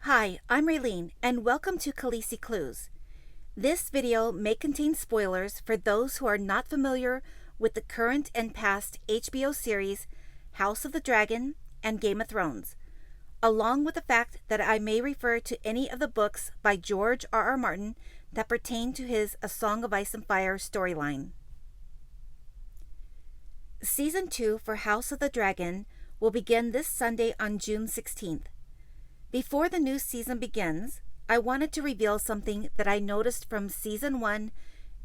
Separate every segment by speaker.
Speaker 1: Hi, I'm Raylene, and welcome to Khaleesi Clues. This video may contain spoilers for those who are not familiar with the current and past HBO series House of the Dragon and Game of Thrones, along with the fact that I may refer to any of the books by George R.R. Martin that pertain to his A Song of Ice and Fire storyline. Season 2 for House of the Dragon will begin this Sunday on June 16th. Before the new season begins, I wanted to reveal something that I noticed from Season 1,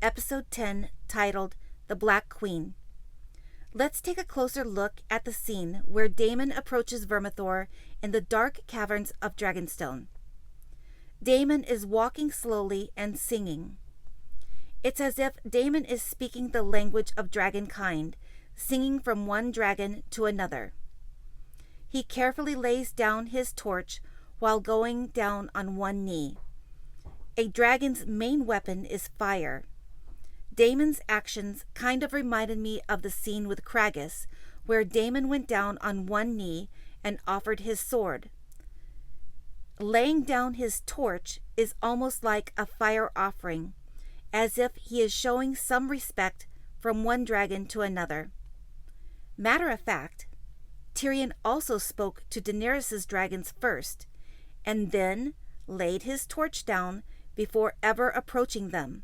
Speaker 1: Episode 10, titled The Black Queen. Let's take a closer look at the scene where Daemon approaches Vermithor in the dark caverns of Dragonstone. Daemon is walking slowly and singing. It's as if Daemon is speaking the language of dragonkind, singing from one dragon to another. He carefully lays down his torch while going down on one knee. A dragon's main weapon is fire. Daemon's actions kind of reminded me of the scene with Kragus, where Daemon went down on one knee and offered his sword. Laying down his torch is almost like a fire offering, as if he is showing some respect from one dragon to another. Matter of fact, Tyrion also spoke to Daenerys' dragons first, and then laid his torch down before ever approaching them.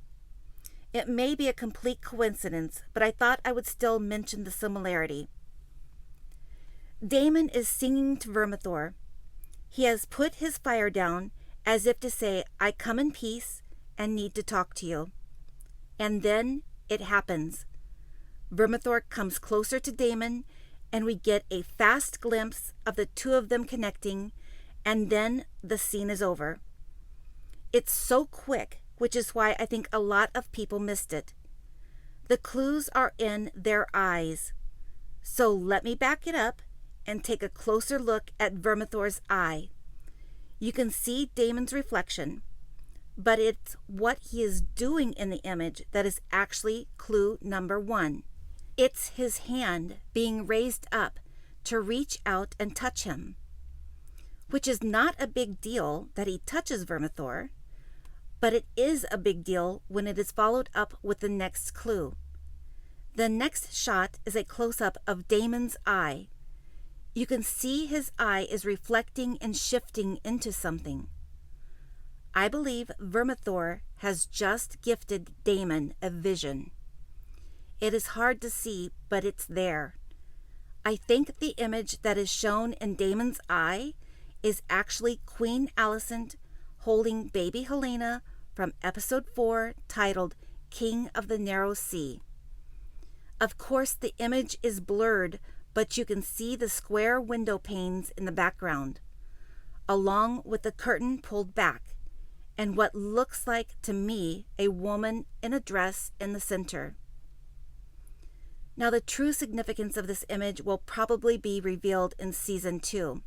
Speaker 1: It may be a complete coincidence, but I thought I would still mention the similarity. Daemon is singing to Vermithor. He has put his fire down as if to say, I come in peace and need to talk to you. And then it happens. Vermithor comes closer to Daemon, and we get a fast glimpse of the two of them connecting, and then the scene is over. It's so quick, which is why I think a lot of people missed it. The clues are in their eyes. So let me back it up and take a closer look at Vermithor's eye. You can see Daemon's reflection, but it's what he is doing in the image that is actually clue number 1. It's his hand being raised up to reach out and touch him, which is not a big deal that he touches Vermithor, but it is a big deal when it is followed up with the next clue. The next shot is a close-up of Daemon's eye. You can see his eye is reflecting and shifting into something. I believe Vermithor has just gifted Daemon a vision. It is hard to see, but it's there. I think the image that is shown in Daemon's eye is actually Queen Alicent holding baby Helena from Episode 4, titled King of the Narrow Sea. Of course, the image is blurred, but you can see the square window panes in the background, along with the curtain pulled back, and what looks like to me a woman in a dress in the center. Now, the true significance of this image will probably be revealed in Season 2.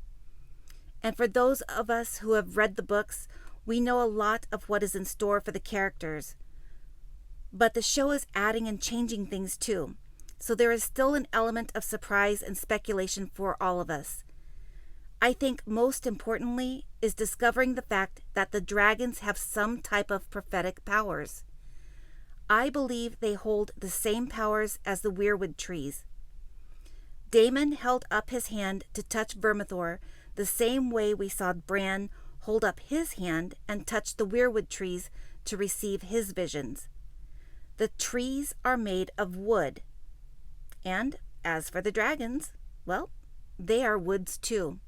Speaker 1: And for those of us who have read the books, we know a lot of what is in store for the characters. But the show is adding and changing things too, so there is still an element of surprise and speculation for all of us. I think most importantly is discovering the fact that the dragons have some type of prophetic powers. I believe they hold the same powers as the weirwood trees. Daemon held up his hand to touch Vermithor the same way we saw Bran hold up his hand and touch the weirwood trees to receive his visions. The trees are made of wood. And as for the dragons, well, they are woods too.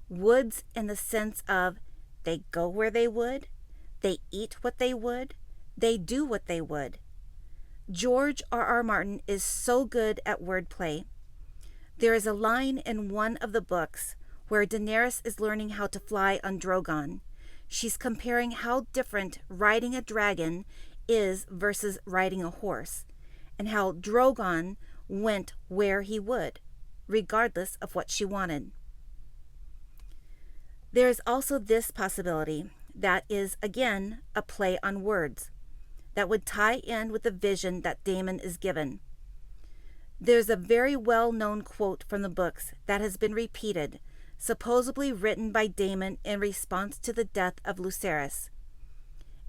Speaker 1: Woods in the sense of they go where they would, they eat what they would, they do what they would. George R.R. Martin is so good at wordplay. There is a line in one of the books where Daenerys is learning how to fly on Drogon. She's comparing how different riding a dragon is versus riding a horse, and how Drogon went where he would, regardless of what she wanted. There is also this possibility that is, again, a play on words that would tie in with the vision that Daemon is given. There's a very well-known quote from the books that has been repeated, supposedly written by Daemon in response to the death of Lucerys.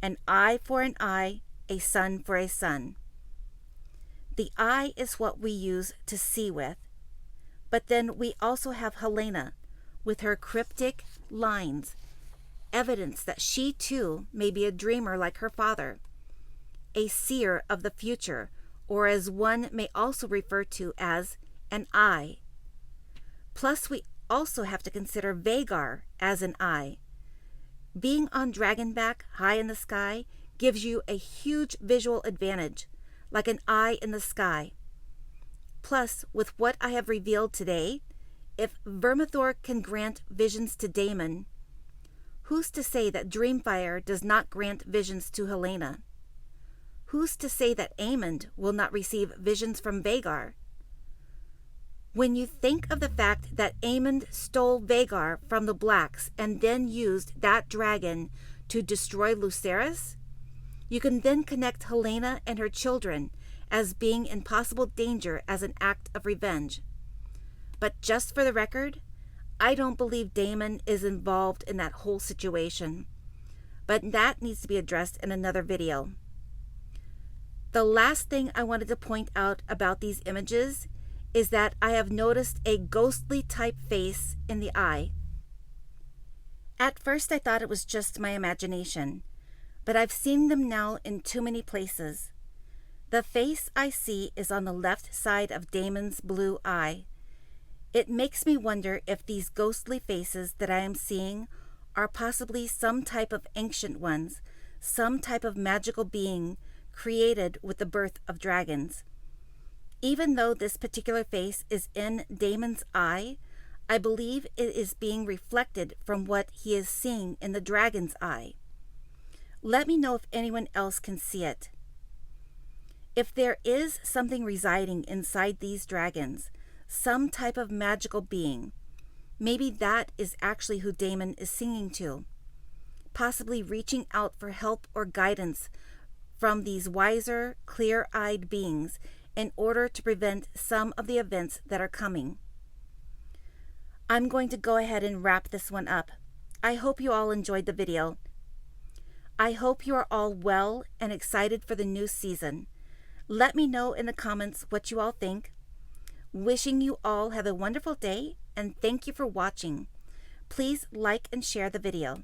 Speaker 1: An eye for an eye, a son for a son. The eye is what we use to see with. But then we also have Helena with her cryptic lines, evidence that she too may be a dreamer like her father, a seer of the future, or as one may also refer to as an eye. Plus we also have to consider Vhagar as an eye. Being on dragonback high in the sky gives you a huge visual advantage, like an eye in the sky. Plus, with what I have revealed today, if Vermithor can grant visions to Daemon, who's to say that Dreamfire does not grant visions to Helena? Who's to say that Aemond will not receive visions from Vhagar? When you think of the fact that Aemond stole Vhagar from the Blacks and then used that dragon to destroy Lucerys, you can then connect Helena and her children as being in possible danger as an act of revenge. But just for the record, I don't believe Daemon is involved in that whole situation. But that needs to be addressed in another video. The last thing I wanted to point out about these images is that I have noticed a ghostly type face in the eye. At first I thought it was just my imagination, but I've seen them now in too many places. The face I see is on the left side of Daemon's blue eye. It makes me wonder if these ghostly faces that I am seeing are possibly some type of ancient ones, some type of magical being created with the birth of dragons. Even though this particular face is in Daemon's eye, I believe it is being reflected from what he is seeing in the dragon's eye. Let me know if anyone else can see it. If there is something residing inside these dragons, some type of magical being, maybe that is actually who Daemon is singing to, possibly reaching out for help or guidance from these wiser, clear-eyed beings in order to prevent some of the events that are coming. I'm going to go ahead and wrap this one up. I hope you all enjoyed the video. I hope you are all well and excited for the new season. Let me know in the comments what you all think. Wishing you all have a wonderful day, and thank you for watching. Please like and share the video.